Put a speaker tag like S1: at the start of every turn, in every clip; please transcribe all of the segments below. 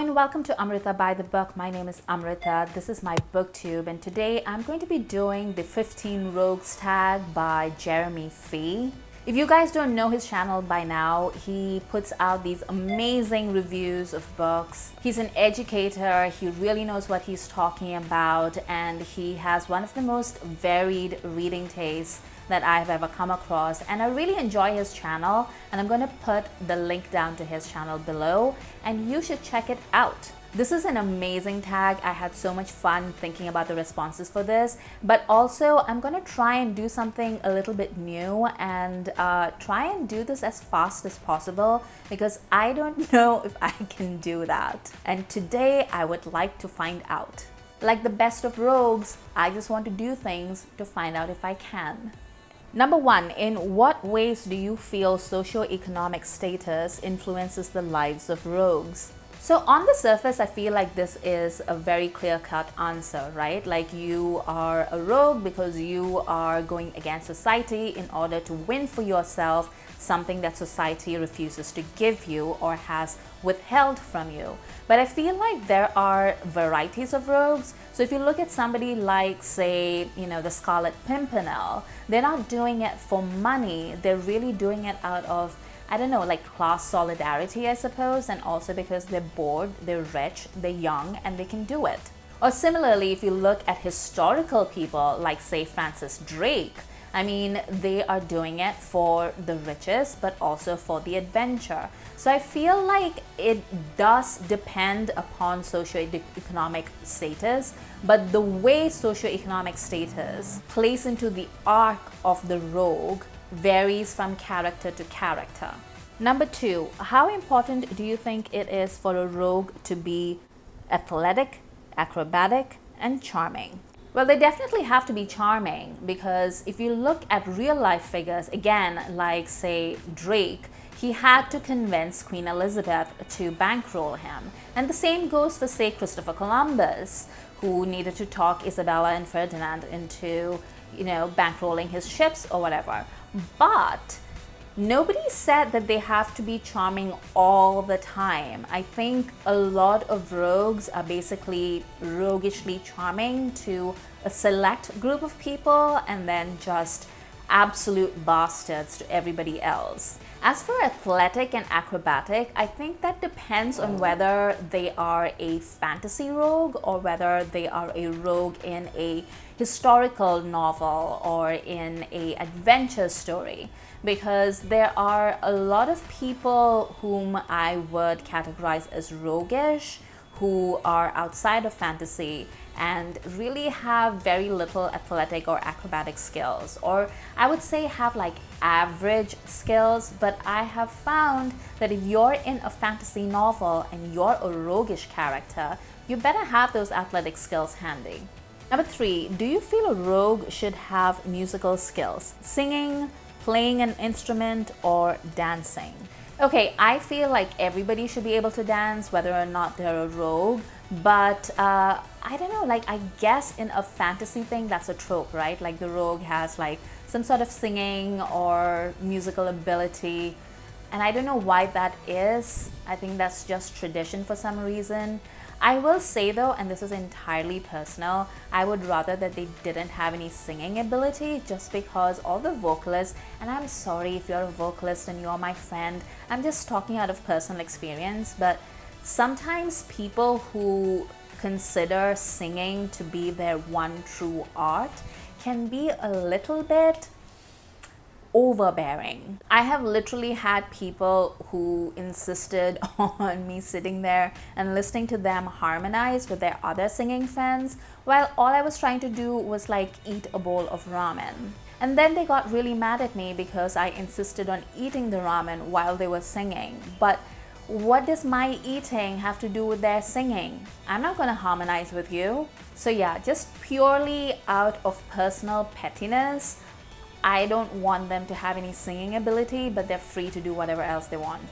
S1: and welcome to Amrita by the Book. My name is Amrita. This is my booktube, and today I'm going to be doing the 15 Rogues tag by Jeremy Fee. If you guys don't know his channel by now, he puts out these amazing reviews of books. He's an educator, he really knows what he's talking about, and he has one of the most varied reading tastes that I've ever come across, and I really enjoy his channel, and I'm going to put the link down to his channel below and you should check it out. This is an amazing tag. I had so much fun thinking about the responses for this, but also I'm going to try and do something a little bit new and try and do this as fast as possible because I don't know if I can do that. And today I would like to find out. Like the best of rogues, I just want to do things to find out if I can. Number one, in what ways do you feel socioeconomic status influences the lives of rogues? So on the surface, I feel like this is a very clear-cut answer, right? Like you are a rogue because you are going against society in order to win for yourself something that society refuses to give you or has withheld from you. But I feel like there are varieties of rogues. So if you look at somebody like, say, the Scarlet Pimpernel, they're not doing it for money. They're really doing it out of, I don't know, like class solidarity, I suppose, and also because they're bored, they're rich, they're young, and they can do it. Or similarly, if you look at historical people like, say, Francis Drake, I mean, they are doing it for the riches, but also for the adventure. So I feel like it does depend upon socioeconomic status, but the way socioeconomic status plays into the arc of the rogue varies from character to character. Number two, how important do you think it is for a rogue to be athletic, acrobatic, and charming? Well, they definitely have to be charming because if you look at real life figures, again, like say Drake, he had to convince Queen Elizabeth to bankroll him. And the same goes for, say, Christopher Columbus, who needed to talk Isabella and Ferdinand into, bankrolling his ships or whatever. But nobody said that they have to be charming all the time. I think a lot of rogues are basically roguishly charming to a select group of people and then just absolute bastards to everybody else. As for athletic and acrobatic, I think that depends on whether they are a fantasy rogue or whether they are a rogue in a historical novel or in an adventure story. Because there are a lot of people whom I would categorize as roguish who are outside of fantasy and really have very little athletic or acrobatic skills, or I would say have like average skills. But I have found that if you're in a fantasy novel and you're a roguish character, you better have those athletic skills handy. Number three, do you feel a rogue should have musical skills? Singing, playing an instrument, or dancing? Okay, I feel like everybody should be able to dance whether or not they're a rogue, but I don't know, like I guess in a fantasy thing that's a trope, right? Like the rogue has like some sort of singing or musical ability, and I don't know why that is. I think that's just tradition for some reason. I will say though, and this is entirely personal, I would rather that they didn't have any singing ability just because all the vocalists, and I'm sorry if you're a vocalist and you're my friend, I'm just talking out of personal experience, but sometimes people who consider singing to be their one true art can be a little bit overbearing. I have literally had people who insisted on me sitting there and listening to them harmonize with their other singing friends while all I was trying to do was like eat a bowl of ramen. And then they got really mad at me because I insisted on eating the ramen while they were singing. But what does my eating have to do with their singing? I'm not gonna harmonize with you. So yeah, just purely out of personal pettiness, I don't want them to have any singing ability, but they're free to do whatever else they want.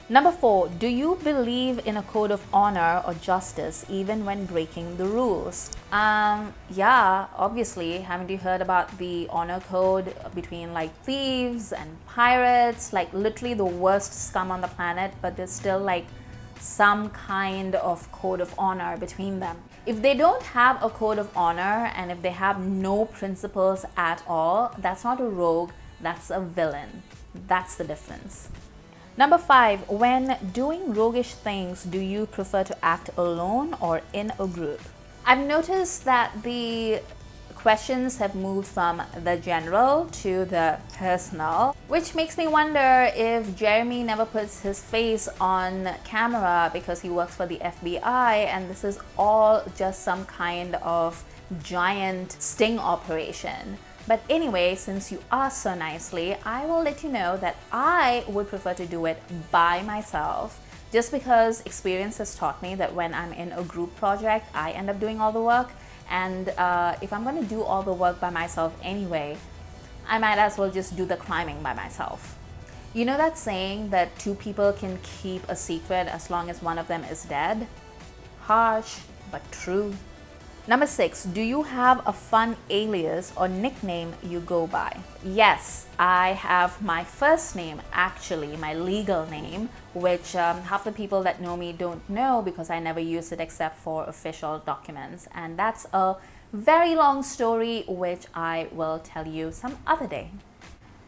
S1: Number four, do you believe in a code of honor or justice even when breaking the rules? Yeah, obviously. Haven't you heard about the honor code between like thieves and pirates? Like literally the worst scum on the planet, but they're still like some kind of code of honor between them. If they don't have a code of honor and if they have no principles at all, that's not a rogue, that's a villain. That's the difference. Number 5, when doing roguish things, do you prefer to act alone or in a group? I've noticed that the questions have moved from the general to the personal, which makes me wonder if Jeremy never puts his face on camera because he works for the FBI and this is all just some kind of giant sting operation. But anyway, since you asked so nicely, I will let you know that I would prefer to do it by myself, just because experience has taught me that when I'm in a group project, I end up doing all the work. And if I'm going to do all the work by myself anyway, I might as well just do the climbing by myself. You know that saying that 2 people can keep a secret as long as one of them is dead? Harsh, but true. Number 6, do you have a fun alias or nickname you go by? Yes, I have my first name, actually, my legal name, which half the people that know me don't know because I never use it except for official documents. And that's a very long story, which I will tell you some other day.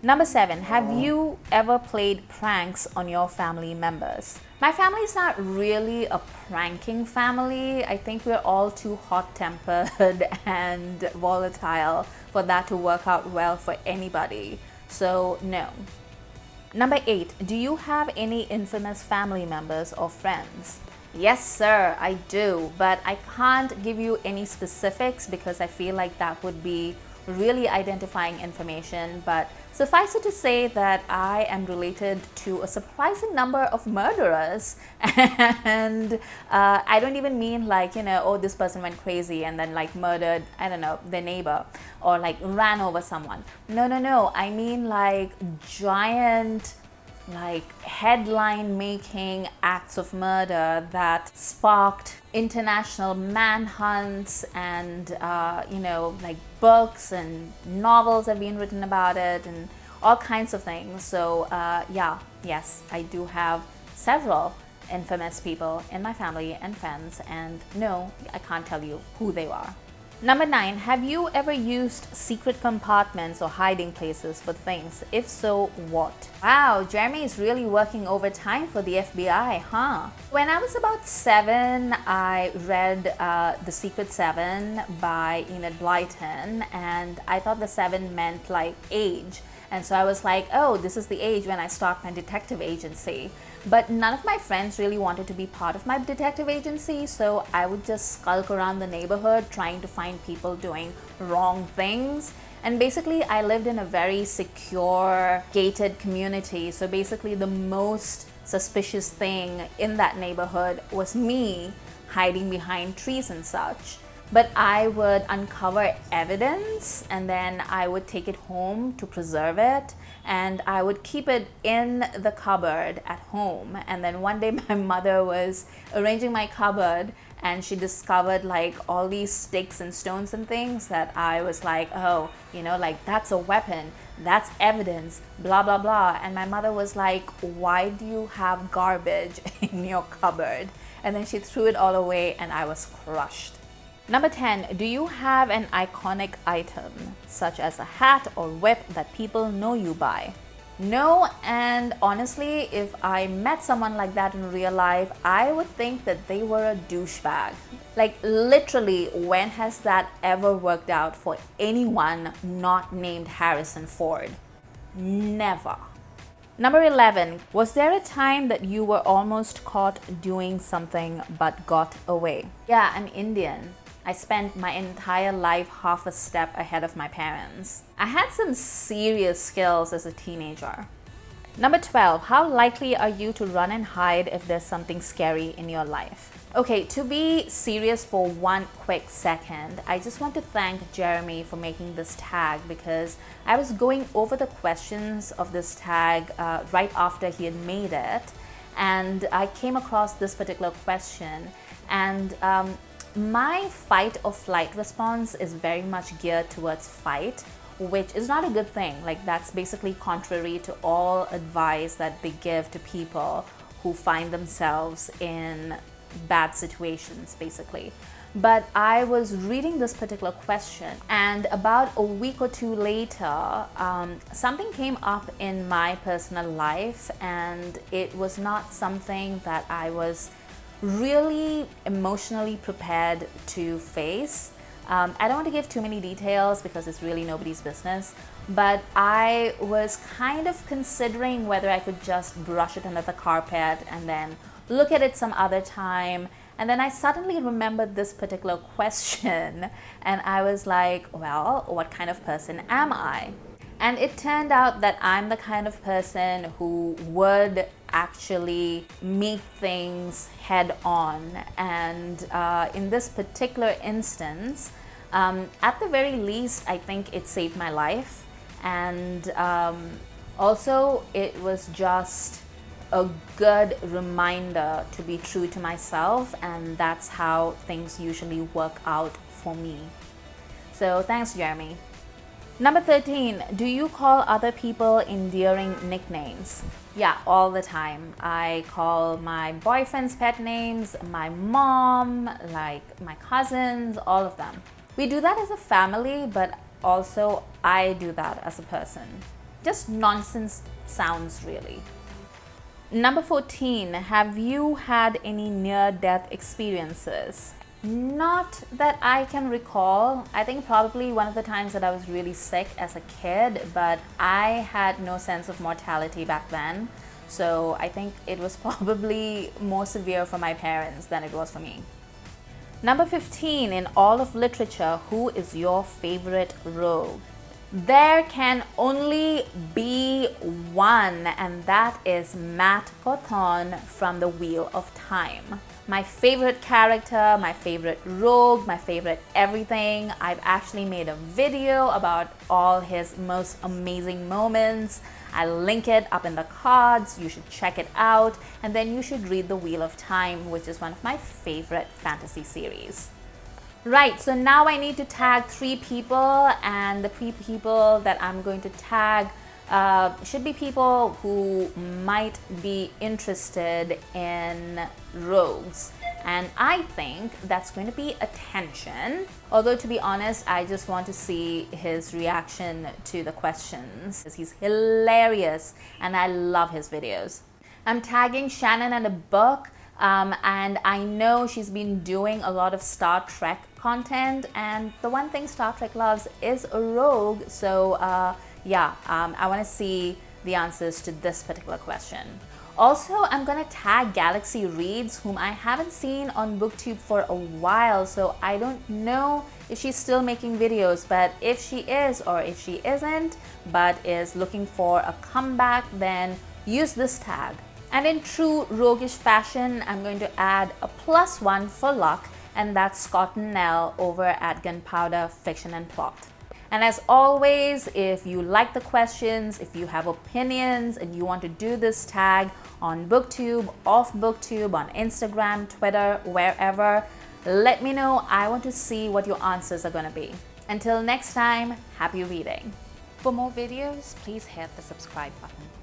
S1: Number 7, have you ever played pranks on your family members? My family is not really a pranking family. I think we're all too hot-tempered and volatile for that to work out well for anybody. So, no. Number 8, do you have any infamous family members or friends? Yes, sir, I do, but I can't give you any specifics because I feel like that would be really identifying information, but suffice it to say that I am related to a surprising number of murderers. And I don't even mean like, oh, this person went crazy and then like murdered, I don't know, their neighbor or like ran over someone. No. I mean like giant, like headline making acts of murder that sparked international manhunts and like books and novels have been written about it and all kinds of things. So yes, I do have several infamous people in my family and friends, and no, I can't tell you who they are. Number 9, have you ever used secret compartments or hiding places for things? If so, what? Wow, Jeremy is really working overtime for the FBI, huh? When I was about 7, I read The Secret 7 by Enid Blyton, and I thought the 7 meant like age. And so I was like, oh, this is the age when I start my detective agency. But none of my friends really wanted to be part of my detective agency, so I would just skulk around the neighborhood trying to find people doing wrong things. And basically, I lived in a very secure, gated community. So basically, the most suspicious thing in that neighborhood was me hiding behind trees and such. But I would uncover evidence and then I would take it home to preserve it, and I would keep it in the cupboard at home. And then one day my mother was arranging my cupboard and she discovered like all these sticks and stones and things that I was like, oh, like that's a weapon, that's evidence, blah, blah, blah. And my mother was like, why do you have garbage in your cupboard? And then she threw it all away and I was crushed. Number 10, do you have an iconic item, such as a hat or whip that people know you by? No, and honestly, if I met someone like that in real life, I would think that they were a douchebag. Like literally, when has that ever worked out for anyone not named Harrison Ford? Never. Number 11, was there a time that you were almost caught doing something but got away? Yeah, I'm Indian. I spent my entire life half a step ahead of my parents. I had some serious skills as a teenager. Number 12, how likely are you to run and hide if there's something scary in your life? Okay, to be serious for one quick second, I just want to thank Jeremy for making this tag, because I was going over the questions of this tag right after he had made it, and I came across this particular question, and my fight or flight response is very much geared towards fight, which is not a good thing. Like that's basically contrary to all advice that they give to people who find themselves in bad situations, basically. But I was reading this particular question, and about a week or two later, something came up in my personal life, and it was not something that I was really emotionally prepared to face. I don't want to give too many details because it's really nobody's business, but I was kind of considering whether I could just brush it under the carpet and then look at it some other time. And then I suddenly remembered this particular question, and I was like, well, what kind of person am I? And it turned out that I'm the kind of person who would actually meet things head on. And in this particular instance, at the very least, I think it saved my life. And also, it was just a good reminder to be true to myself, and that's how things usually work out for me. So thanks, Jeremy. Number 13, do you call other people endearing nicknames? Yeah, all the time. I call my boyfriend's pet names, my mom, like my cousins, all of them. We do that as a family, but also I do that as a person. Just nonsense sounds, really. Number 14, have you had any near-death experiences? Not that I can recall. I think probably one of the times that I was really sick as a kid, but I had no sense of mortality back then. So I think it was probably more severe for my parents than it was for me. Number 15, in all of literature, who is your favorite rogue? There can only be one, and that is Matt Kvothe from The Wheel of Time. My favorite character, my favorite rogue, my favorite everything. I've actually made a video about all his most amazing moments. I'll link it up in the cards. You should check it out. And then you should read The Wheel of Time, which is one of my favorite fantasy series. Right, so now I need to tag 3 people, and the 3 people that I'm going to tag should be people who might be interested in rogues. And I think that's going to be Attention. Although, to be honest, I just want to see his reaction to the questions. He's hilarious and I love his videos. I'm tagging Shannon and a book. And I know she's been doing a lot of Star Trek content, and the one thing Star Trek loves is a rogue. So I want to see the answers to this particular question. Also, I'm gonna tag Galaxy Reads, whom I haven't seen on BookTube for a while, so I don't know if she's still making videos, but if she is or if she isn't, but is looking for a comeback, then use this tag. And in true roguish fashion, I'm going to add a +1 for luck, and that's Scott and Nell over at Gunpowder Fiction and Plot. And as always, if you like the questions, if you have opinions, and you want to do this tag on BookTube, off BookTube, on Instagram, Twitter, wherever, let me know. I want to see what your answers are going to be. Until next time, happy reading. For more videos, please hit the subscribe button.